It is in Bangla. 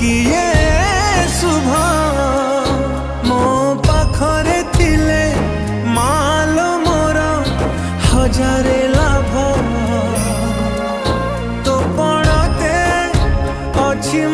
किए शुभ मो पाखरे थिले माल मोर हजारे लाभ तो पड़ते अच्छी